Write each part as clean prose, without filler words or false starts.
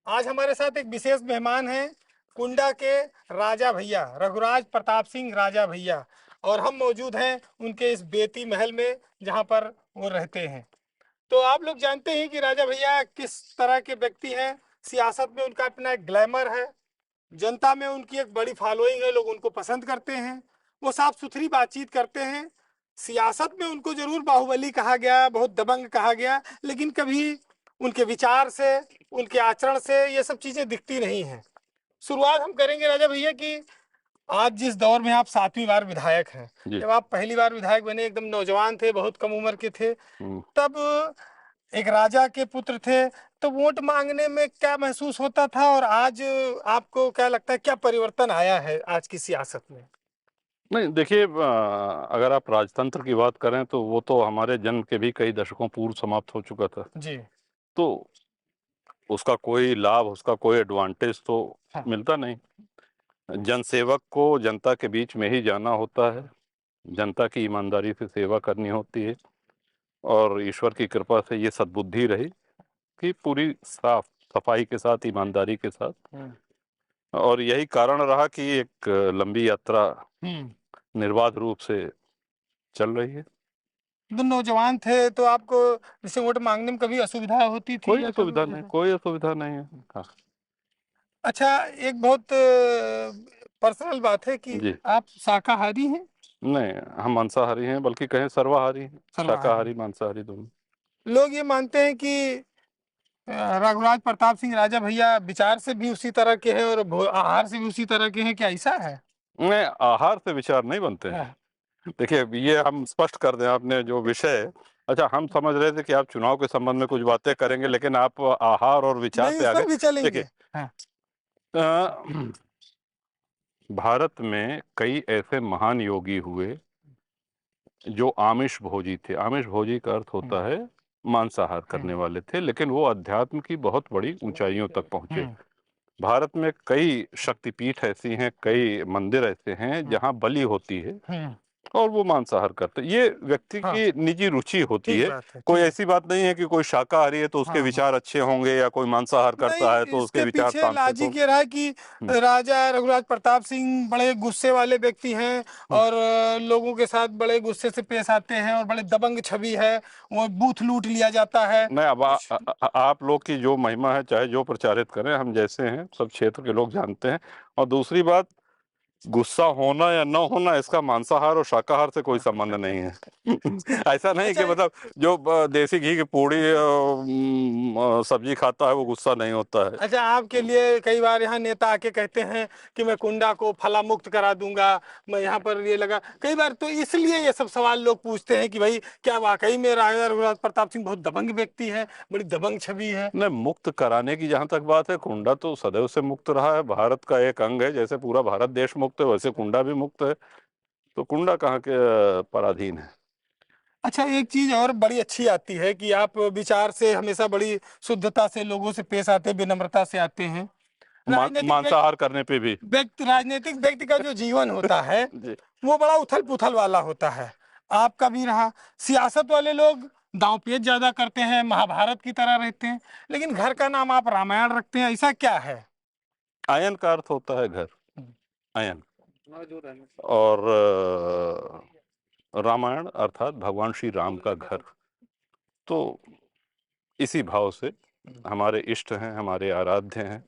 आज हमारे साथ एक विशेष मेहमान हैं, कुंडा के राजा भैया रघुराज प्रताप सिंह राजा भैया। और हम मौजूद हैं उनके इस बेती महल में, जहां पर वो रहते हैं। तो आप लोग जानते हैं कि राजा भैया किस तरह के व्यक्ति हैं। सियासत में उनका अपना एक ग्लैमर है, जनता में उनकी एक बड़ी फॉलोइंग है, लोग उनको पसंद करते हैं। वो साफ सुथरी बातचीत करते हैं। सियासत में उनको जरूर बाहुबली कहा गया, बहुत दबंग कहा गया, लेकिन कभी उनके विचार से, उनके आचरण से ये सब चीजें दिखती नहीं हैं। शुरुआत हम करेंगे राजा भैया कि आज जिस दौर में आप 7वीं बार विधायक हैं, जी। जब आप पहली बार विधायक बने एकदम नौजवान थे, बहुत कम उम्र के थे, हम्म। तब एक राजा के पुत्र थे, तो वोट मांगने में क्या महसूस होता था, और आज आपको क्या लगता है क्या परिवर्तन आया है आज की सियासत में? नहीं, देखिए, अगर आप राजतंत्र की बात करें तो वो तो हमारे जन्म के भी कई दशकों पूर्व समाप्त हो चुका था। जी। तो उसका कोई लाभ, उसका कोई एडवांटेज तो हाँ। मिलता नहीं। जनसेवक को जनता के बीच में ही जाना होता है, जनता की ईमानदारी से सेवा करनी होती है, और ईश्वर की कृपा से ये सद्बुद्धि रही कि पूरी साफ सफाई के साथ, ईमानदारी के साथ, और यही कारण रहा कि एक लंबी यात्रा निर्बाध रूप से चल रही है। तो नौजवान थे तो आपको जैसे वोट मांगने में कभी असुविधा होती थी कोई या असुविधा कभी नहीं, जैसे? कोई असुविधा नहीं है। हाँ। अच्छा, एक बहुत पर्सनल बात है कि जी। आप शाकाहारी हैं? नहीं, हम मांसाहारी हैं, बल्कि कहें सर्वाहारी हैं, सर्वाहारी। शाकाहारी मांसाहारी दोनों। लोग ये मानते हैं कि रघुराज प्रताप सिंह राजा भैया विचार से भी उसी तरह के हैं और आहार से भी उसी तरह के हैं, क्या ऐसा है? नहीं, आहार से विचार नहीं बनते हैं। हाँ। देखिए, ये हम स्पष्ट कर दें, आपने जो विषय है, अच्छा, हम समझ रहे थे कि आप चुनाव के संबंध में कुछ बातें करेंगे, लेकिन आप आहार और विचार नहीं, पे उस आ पर गए। भी चलेंगे। देखिए, हाँ। भारत में कई ऐसे महान योगी हुए जो आमिष भोजी थे। आमिष भोजी का अर्थ हम्म। होता है मांसाहार करने हम्म। वाले थे, लेकिन वो अध्यात्म की बहुत बड़ी ऊंचाइयों तक पहुंचे। हम्म। भारत में कई शक्तिपीठ ऐसी हैं, कई मंदिर ऐसे हैं हम्म। जहां बलि होती है हम्म। और वो मांसाहार करते हैं। ये व्यक्ति हाँ, की निजी रुचि होती ठीक है। बात है, कोई ठीक है। ऐसी बात नहीं है कि कोई शाकाहारी है तो उसके हाँ, हाँ। विचार अच्छे होंगे, या कोई मांसाहार नहीं, करता है तो उसके इसके विचार पीछे तामसिक लॉजिक होंगे। ये रहा है कि हम्म। राजा रघुराज प्रताप सिंह बड़े गुस्से वाले व्यक्ति हैं, हम्म। और लोगों के साथ बड़े गुस्से से पेश आते हैं, और बड़े दबंग छवि है, वो बूथ लूट लिया जाता है नहीं, अब कुछ। आप लोग की जो महिमा है, चाहे जो प्रचारित करें, हम जैसे हैं सब क्षेत्र के लोग जानते हैं। और दूसरी बात, गुस्सा होना या न होना, इसका मांसाहार और शाकाहार से कोई संबंध नहीं है। ऐसा नहीं अच्छा। कि मतलब जो देसी घी की पूड़ी सब्जी खाता है वो गुस्सा नहीं होता है। अच्छा, आपके लिए कई बार यहाँ नेता आके कहते हैं कि मैं कुंडा को फला मुक्त करा दूंगा, मैं यहाँ पर ये लगा कई बार, तो इसलिए ये सब सवाल लोग पूछते हैं कि भाई क्या वाकई में राजा रघुराज प्रताप सिंह बहुत दबंग व्यक्ति है, बड़ी दबंग छवि है? नहीं, मुक्त कराने की जहां तक बात है, कुंडा तो सदैव से मुक्त रहा है, भारत का एक अंग है। जैसे पूरा भारत देश मुक्त है, वैसे कुंडा भी मुक्त है। तो कुंडा कहाँ के पराधीन है। अच्छा, एक चीज और बड़ी अच्छी आती है कि आप विचार से हमेशा बड़ी शुद्धता से लोगों से पेश आते हैं, विनम्रता से आते हैं। राजनीतिक मांसाहार करने पे भी। राजनीतिक व्यक्ति का जो जीवन होता है जी। वो बड़ा उथल पुथल वाला होता है, आपका भी रहा। सियासत वाले लोग दांवपेच ज्यादा करते हैं, महाभारत की तरह रहते हैं, लेकिन घर का नाम आप रामायण रखते हैं, ऐसा क्या है? आयन का अर्थ होता है घर, आयन। और रामायण अर्थात भगवान श्री राम का घर। तो इसी भाव से हमारे इष्ट हैं, हमारे आराध्य हैं,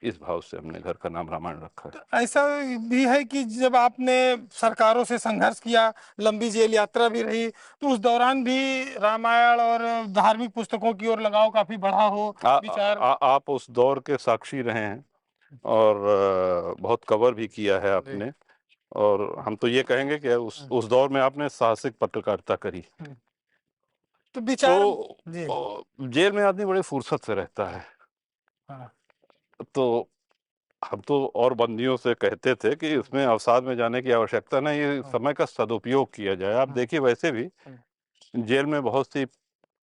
इस भाव से हमने घर का नाम रामायण रखा है। तो ऐसा भी है कि जब आपने सरकारों से संघर्ष किया, लंबी जेल यात्रा भी रही, तो उस दौरान भी रामायण और धार्मिक पुस्तकों की ओर लगाव काफी बढ़ा हो, विचार? आप उस दौर के साक्षी रहे हैं, और बहुत कवर भी किया है जी। आपने। और हम तो ये कहेंगे कि उस दौर में आपने साहसिक पत्रकारिता करी। तो विचार। तो जी। जेल में आदमी बड़े फुर्सत से रहता है। हाँ। तो हम तो और बंदियों से कहते थे कि इसमें अवसाद में जाने की आवश्यकता नहीं, ये हाँ। समय का सदुपयोग किया जाए। आप हाँ। देखिए, वैसे भी हाँ। जेल में बहुत सी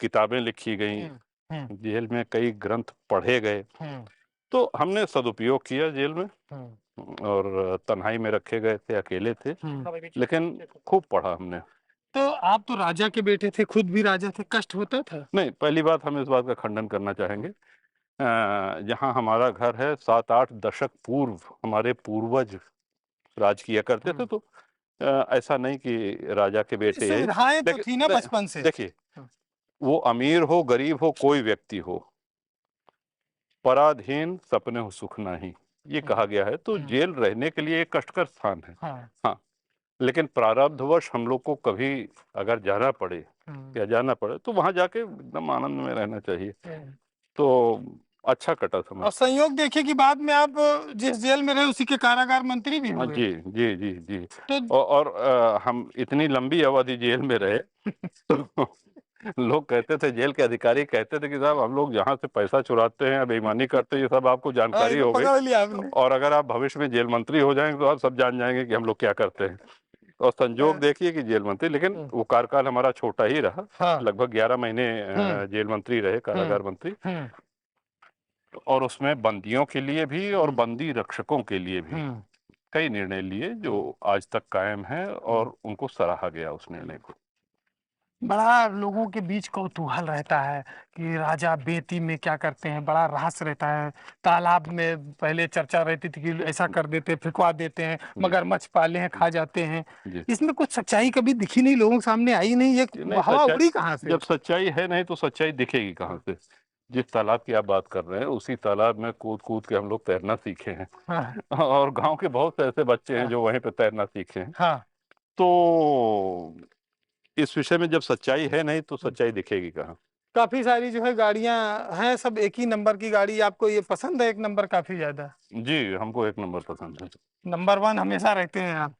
किताबें लिखी गई, हम्म। हम्म। जेल में कई ग्रंथ पढ़े गए। हम्म। तो हमने सदुपयोग किया जेल में, हम्म। और तन्हाई में रखे गए थे, अकेले थे, हम्म। लेकिन खूब पढ़ा हमने। तो आप तो राजा के बेटे थे, खुद भी राजा थे, कष्ट होता था? नहीं, पहली बात हम इस बात का खंडन करना चाहेंगे जहाँ हमारा घर है 7-8 दशक पूर्व हमारे पूर्वज राज किया करते थे, तो ऐसा नहीं कि राजा के बेटे यही, सुविधाएं तो थी ना लेकिन बचपन से। देखिए, वो अमीर हो गरीब हो कोई व्यक्ति हो, पराधीन सपने हो सुख नाही, ये कहा गया है। तो जेल रहने के लिए एक कष्टकर स्थान है। हाँ, लेकिन प्रारब्धवश हम लोग को कभी अगर जाना पड़े या जाना पड़े तो वहां जाके एकदम आनंद में रहना चाहिए। तो अच्छा कटा समय। और संयोग देखिए कि बाद में आप जिस जेल में रहे उसी के कारागार मंत्री भी हुए। जी जी जी जी। तो और हम इतनी लंबी अवधि जेल में रहे तो लोग कहते थे, जेल के अधिकारी कहते थे कि साहब हम लोग जहाँ से पैसा चुराते हैं, बेईमानी करते हैं, ये सब आपको ये जानकारी तो हो गई, पकड़ लिया आपने। और अगर आप भविष्य में जेल मंत्री हो जाएंगे तो आप सब जान जाएंगे कि हम लोग क्या करते हैं। और संजोग देखिए कि जेल मंत्री, लेकिन वो कार्यकाल हमारा छोटा ही रहा। हाँ। लगभग 11 महीने जेल मंत्री रहे, कारागार मंत्री। और उसमें बंदियों के लिए भी और बंदी रक्षकों के लिए भी कई निर्णय लिए जो आज तक कायम है, और उनको सराहा गया उस निर्णय को। बड़ा लोगों के बीच कौतूहल रहता है कि राजा बेती में क्या करते हैं, बड़ा रहस्य रहता है। तालाब में पहले चर्चा रहती थी कि ऐसा कर देते, फिकवा देते हैं, मगरमच्छ पाले हैं, खा जाते हैं। जी। इसमें कुछ सच्चाई कभी दिखी नहीं, लोगों के सामने आई नहीं, ये नहीं, हवा सच्चाई उड़ी कहाँ से? जब सच्चाई है नहीं तो सच्चाई दिखेगी कहाँ से? जिस तालाब की आप बात कर रहे हैं उसी तालाब में कूद कूद के हम लोग तैरना सीखे हैं। हाँ। और गांव के बहुत से ऐसे बच्चे हैं जो वहीं पे तैरना सीखे हैं। हाँ। तो इस विषय में जब सच्चाई है नहीं तो सच्चाई दिखेगी कहाँ? काफी सारी जो है गाड़ियां हैं, सब एक ही नंबर की गाड़ी। आपको ये पसंद है एक नंबर काफी ज्यादा? जी, हमको एक नंबर पसंद है। नंबर वन हमेशा रहते हैं आप।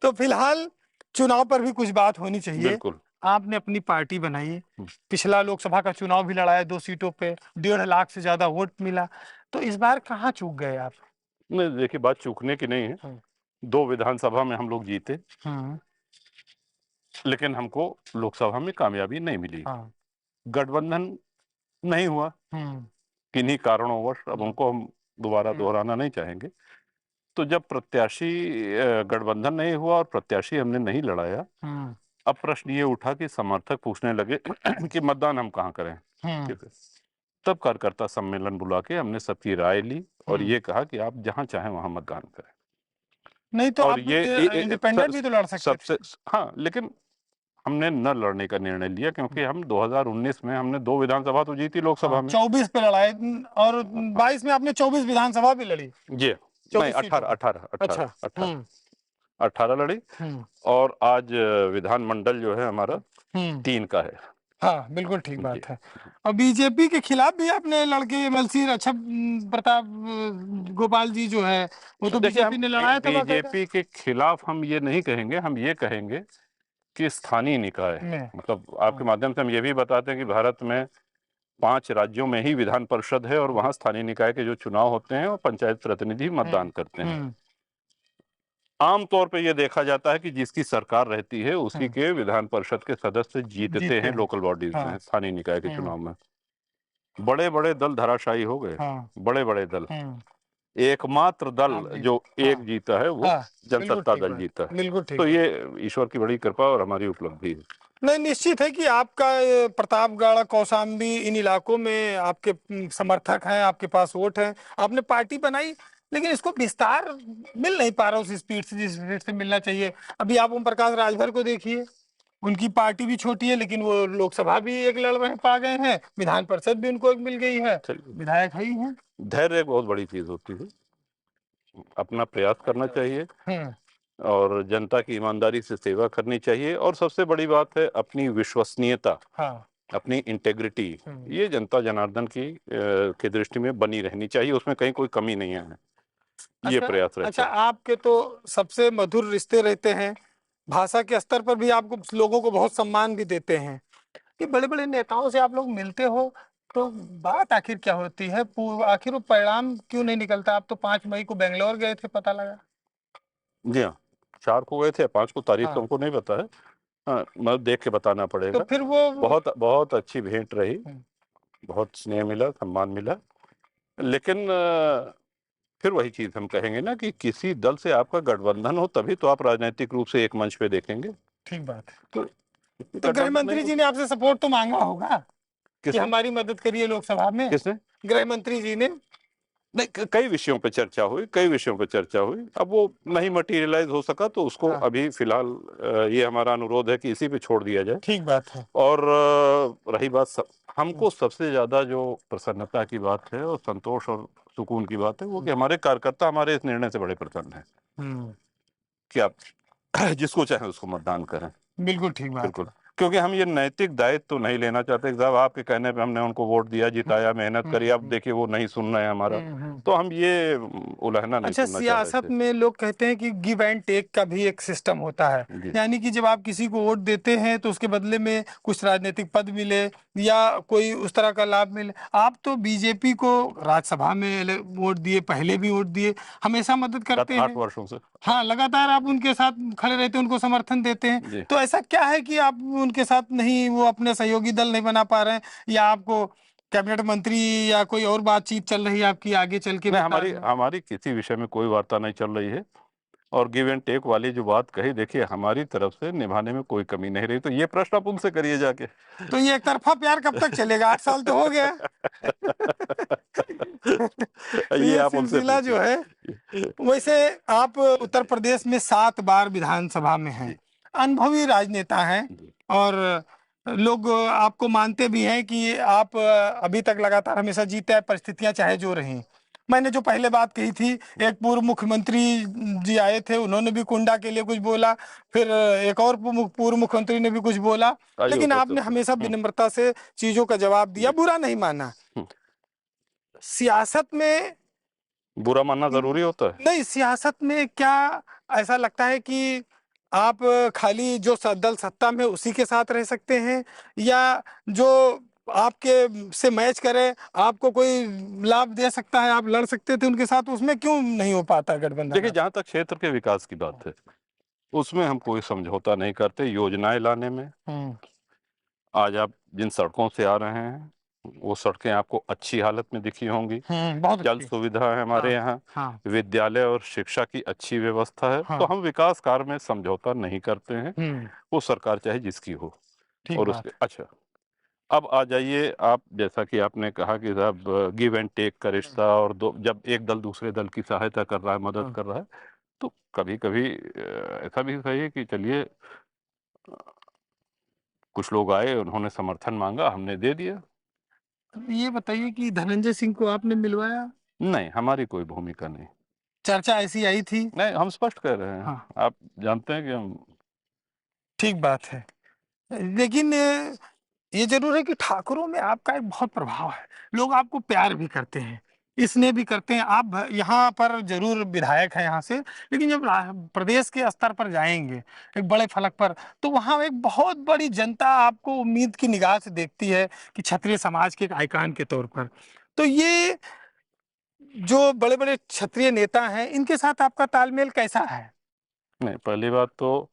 तो फिलहाल चुनाव पर भी कुछ बात होनी चाहिए। बिल्कुल। आपने अपनी पार्टी बनाई है, पिछला लोकसभा का चुनाव भी लड़ा है, 2 सीटों पे 1.5 लाख से ज्यादा वोट मिला। तो इस बार कहाँ चूक गए आप? नहीं, देखिए, बात चूकने की नहीं है। 2 विधानसभा में हम लोग जीते, लेकिन हमको लोकसभा में कामयाबी नहीं मिली। गठबंधन नहीं हुआ किन्हीं कारणोंवश, अब उनको हम दोबारा दोहराना नहीं चाहेंगे। तो जब प्रत्याशी गठबंधन नहीं हुआ और प्रत्याशी हमने नहीं लड़ाया, अब प्रश्न ये उठा कि समर्थक पूछने लगे कि मतदान हम कहाँ करें। ठीक है। तब कार्यकर्ता सम्मेलन बुला के हमने सबकी राय ली और ये कहा कि आप जहां चाहें वहां मतदान करें। नहीं तो और आप इंडिपेंडेंट भी तो लड़ सकते सबसे, हाँ, लेकिन हमने न लड़ने का निर्णय लिया क्योंकि हम 2019 में हमने 2 विधानसभा तो जीती लोकसभा में। 24 पे लड़ाए और 22 में आपने 24 विधानसभा भी लड़ी। जी नहीं, 18 लड़ी। और आज विधानमंडल जो है हमारा 3 का है। हाँ, बिल्कुल ठीक बात है। और बीजेपी के खिलाफ भी आपने लड़के एमएलसी अच्छा प्रताप गोपाल जी जो है वो तो बीजेपी ने लड़ाया था। बीजेपी के खिलाफ हम ये नहीं कहेंगे, हम ये कहेंगे कि स्थानीय निकाय, मतलब आपके माध्यम से हम ये भी बताते हैं कि भारत में 5 राज्यों में ही विधान परिषद है और वहां स्थानीय निकाय के जो चुनाव होते हैं वो पंचायत प्रतिनिधि मतदान करते हैं। आमतौर पे ये देखा जाता है कि जिसकी सरकार रहती है उसी के विधान परिषद के सदस्य जीतते हैं लोकल बॉडीज में, स्थानीय निकाय के चुनाव में। बड़े बड़े दल धराशायी हो गए। बड़े बड़े दल, एकमात्र दल जो एक जीता है वो जनसत्ता दल जीता है। तो ये ईश्वर की बड़ी कृपा और हमारी उपलब्धि है। नहीं, निश्चित है कि आपका प्रतापगढ़, कौशाम्बी, इन इलाकों में आपके समर्थक हैं, आपके पास वोट है, आपने पार्टी बनाई, लेकिन इसको विस्तार मिल नहीं पा रहा उस स्पीड से जिस स्पीड से मिलना चाहिए। अभी आप ओम प्रकाश राजभर को देखिए, उनकी पार्टी भी छोटी है लेकिन वो लोकसभा भी एक लड़ रहे पा गए हैं, विधान परिषद भी उनको एक मिल गई है, विधायक ही है। धैर्य एक बहुत बड़ी चीज होती है, अपना प्रयास करना चाहिए और जनता की ईमानदारी से सेवा करनी चाहिए, और सबसे बड़ी बात है अपनी विश्वसनीयता, अपनी इंटेग्रिटी, ये जनता जनार्दन की के दृष्टि में बनी रहनी चाहिए, उसमें कहीं कोई कमी नहीं है। ये प्रयास रहता है। अच्छा, आपके तो सबसे मधुर रिश्ते रहते हैं, भाषा के स्तर पर भी आपको लोगों को बहुत सम्मान भी देते हैं कि बड़े बड़े नेताओं से आप लोग मिलते हो, तो बात आखिर क्या होती है? आखिर वो परिणाम क्यों नहीं निकलता? आप तो 5 मई को बेंगलोर गए थे, पता लगा। जी हाँ, 4 को गए थे, 5 को तारीख तो हमको नहीं पता है। हाँ, मतलब देख के बताना पड़ेगा। तो फिर वो बहुत बहुत अच्छी भेंट रही, बहुत स्नेह मिला, सम्मान मिला, लेकिन फिर वही चीज हम कहेंगे ना कि किसी दल से आपका गठबंधन हो तभी तो आप राजनीतिक रूप से एक मंच पे देखेंगे। ठीक बात है। तो गृह मंत्री जी ने आपसे सपोर्ट तो मांगा होगा? कि किसने? हमारी मदद करिए लोकसभा में? किसने? गृह मंत्री जी ने। नहीं, कई विषयों पे चर्चा हुई, कई विषयों पे चर्चा हुई। अब वो नहीं मटेरियलाइज हो सका तो उसको हाँ। अभी फिलहाल ये हमारा अनुरोध है कि इसी पे छोड़ दिया जाए। ठीक बात है। और रही बात हमको सबसे ज्यादा जो प्रसन्नता की बात है और संतोष और सुकून की बात है वो कि हमारे कार्यकर्ता हमारे इस निर्णय से बड़े प्रसन्न हैं हम्म, कि आप जिसको चाहे उसको मतदान करें। बिल्कुल ठीक बात बिल्कुल, है। क्योंकि हम ये नैतिक दायित्व तो नहीं लेना चाहते कि साहब आपके कहने पे हमने उनको वोट दिया, जिताया, मेहनत करी, अब देखिए वो नहीं सुन रहे हैं हमारा, तो हम ये उलहना नहीं अच्छा, सुनना चाह रहे सियासत थे। में लोग कहते हैं कि गिव एंड टेक का भी एक सिस्टम होता है। जी। यानी कि जब आप किसी को वोट देते हैं तो उसके बदले में कुछ राजनीतिक पद मिले या कोई उस तरह का लाभ मिले। आप तो बीजेपी को राज्यसभा में वोट दिए, पहले भी वोट दिए, हमेशा मदद गत करते 8 हैं। वर्षों से। हाँ, लगातार आप उनके साथ खड़े रहते हैं, उनको समर्थन देते हैं। जी। तो ऐसा क्या है कि आप उनके साथ नहीं, वो अपने सहयोगी दल नहीं बना पा रहे हैं, या आपको कैबिनेट मंत्री या कोई और बातचीत चल रही है आपकी आगे चल के नहीं, विस्तार हमारी में? हमारी किसी विषय में कोई वार्ता नहीं चल रही है। और गिव एंड टेक वाली जो बात कही, देखिए हमारी तरफ से निभाने में कोई कमी नहीं रही, तो ये प्रश्न आप उनसे करिए जाके। तो ये एक तरफा प्यार कब तक चलेगा? 8 साल तो हो गया। तो ये ये आप उनसे सिलसिला जो है, पूछिए। वैसे आप उत्तर प्रदेश में 7 बार विधानसभा में हैं, जी। अनुभवी राजनेता हैं, जी। और लोग आपको मानते भी हैं कि आप अभी तक लगातार हमेशा जीते हैं, परिस्थितियां चाहे जो रहीं। मैंने जो पहले बात कही थी, एक पूर्व मुख्यमंत्री जी आए थे, उन्होंने भी कुंडा के लिए कुछ बोला, फिर एक और पूर्व मुख्यमंत्री ने भी कुछ बोला, आइए लेकिन ऊपर आपने चलते हमेशा हैं। विनम्रता से चीजों का जवाब दिया, जी। बुरा नहीं माना। हम्म। सियासत में बुरा मानना जरूरी होता है? नहीं, सियासत में क्या ऐसा लगता है कि आप खाली जो दल सत्ता में उसी के साथ रह सकते हैं, या जो आपके से मैच करे, आपको कोई लाभ दे सकता है, आप लड़ सकते थे उनके साथ, उसमें क्यों नहीं हो पाता गठबंधन देखिए, आप? जहां तक क्षेत्र के विकास की बात है उसमें हम कोई समझौता नहीं करते। योजनाएं लाने में हम्म। आज आप जिन सड़कों से आ रहे हैं वो सड़कें आपको अच्छी हालत में दिखी होंगी। बहुत जल अच्छी। सुविधा है हमारे हाँ। यहाँ, हाँ। विद्यालय और शिक्षा की अच्छी व्यवस्था है, तो हाँ। हम विकास कार्य में समझौता नहीं करते हैं। हम्म। वो सरकार चाहे जिसकी हो। ठीक और बात उसके है। अच्छा, अब आ जाइए आप, जैसा कि आपने कहा कि साहब गिव एंड टेक का रिश्ता, और दो जब एक दल दूसरे दल की सहायता कर रहा है, मदद कर रहा है, तो कभी कभी ऐसा भी सही है कि चलिए कुछ लोग आए, उन्होंने समर्थन मांगा, हमने दे दिया। तो ये बताइए कि धनंजय सिंह को आपने मिलवाया? नहीं, हमारी कोई भूमिका नहीं। चर्चा ऐसी आई थी। नहीं, हम स्पष्ट कह रहे हैं। हाँ। आप जानते हैं कि हम ठीक बात है। लेकिन ये जरूर है कि ठाकुरों में आपका एक बहुत प्रभाव है, लोग आपको प्यार भी करते हैं, स्नेह भी करते हैं। आप यहाँ पर जरूर विधायक हैं यहाँ से, लेकिन जब प्रदेश के स्तर पर जाएंगे, एक बड़े फलक पर, तो वहाँ एक बहुत बड़ी जनता आपको उम्मीद की निगाह से देखती है कि क्षत्रिय समाज के एक आइकॉन के तौर पर। तो ये जो बड़े बड़े क्षत्रिय नेता हैं, इनके साथ आपका तालमेल कैसा है? नहीं, पहली बात तो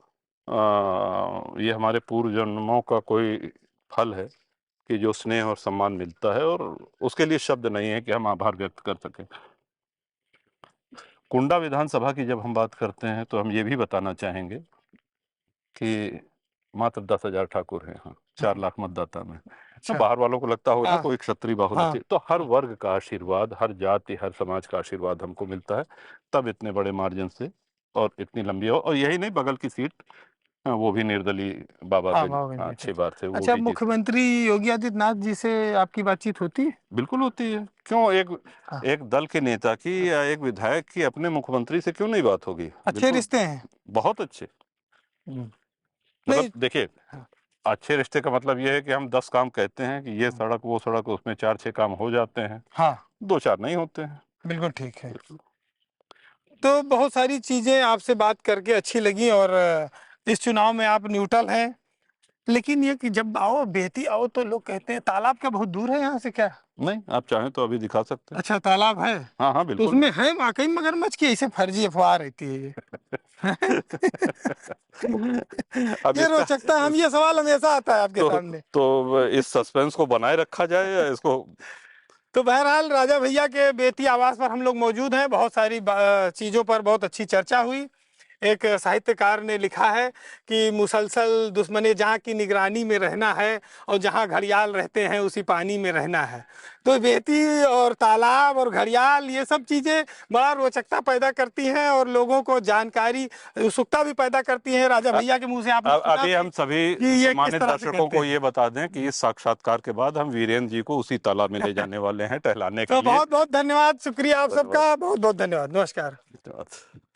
ये हमारे पूर्व जन्मों का कोई फल है कि जो स्नेह और सम्मान मिलता है, और उसके लिए शब्द नहीं है कि हम आभार व्यक्त कर सकें। कुंडा विधानसभा की जब हम बात करते हैं तो हम ये भी बताना चाहेंगे कि मात्र 10,000 ठाकुर हैं यहाँ, 4 लाख मतदाता में। तो अच्छा। बाहर वालों को लगता होगा ना हाँ। कोई क्षत्रिय बाहुल्य हाँ। थी, तो हर वर्ग का आशीर्वाद, हर जाति, हर समाज का आशीर्वाद हमको मिलता है, तब इतने बड़े मार्जिन से और इतनी लंबी हो। और यही नहीं, बगल की सीट वो भी निर्दलीय बाबा हाँ, पे भाव जी थे। 6 बार से वो अच्छा, भी जीते। मुख्यमंत्री योगी आदित्यनाथ जी से आपकी बातचीत होती है? बिल्कुल होती है, क्यों एक हाँ। एक दल के नेता की या एक विधायक की अपने मुख्यमंत्री से क्यों नहीं बात होगी? अच्छे बिल्कुल, रिश्ते हैं। बहुत अच्छे। हम्म। मतलब नहीं। देखिए, हाँ। अच्छे रिश्ते का मतलब ये है कि हम 10 काम कहते हैं कि ये सड़क वो सड़क, उसमें 4-6 काम हो जाते हैं, हाँ, 2-4 नहीं होते हैं। बिल्कुल ठीक है। बिल्कुल। तो बहुत सारी चीजें आपसे बात करके अच्छी लगी, और इस चुनाव में आप न्यूट्रल हैं। लेकिन ये कि जब आओ बेती आओ तो लोग कहते हैं तालाब क्या बहुत दूर है यहाँ से क्या? नहीं, आप चाहें तो अभी दिखा सकते हैं। अच्छा, तालाब है। हाँ हाँ, तो बिल्कुल। उसमें है वाकई मगरमच्छ की ऐसे फर्जी अफवाह रहती है ये? अब ये इसका रोचकता, हम ये सवाल हमेशा आता है आपके तो सामने। इस सस्पेंस को बनाए रखा जाए या इसको? तो बहरहाल राजा भैया के बेती आवास पर हम लोग मौजूद हैं, बहुत सारी चीज़ों पर बहुत अच्छी चर्चा हुई। एक साहित्यकार ने लिखा है कि मुसलसल दुश्मने जहाँ की निगरानी में रहना है और जहाँ घड़ियाल रहते हैं उसी पानी में रहना है। तो बेती और तालाब और घड़ियाल ये सब चीज़ें बड़ा रोचकता पैदा करती हैं और लोगों को जानकारी, उत्सुकता भी पैदा करती हैं। राजा भैया के मुंह से आपने सुना अभी हम सभी कि ये किस सम्मानित तरह से दर्शकों करते को हैं। ये बता दें कि इस साक्षात्कार के बाद हम वीरेंद्र जी को उसी तालाब में ले जाने वाले हैं टहलाने के तो लिए। बहुत बहुत धन्यवाद, शुक्रिया आप सबका, बहुत बहुत धन्यवाद, नमस्कार। धन्यवाद।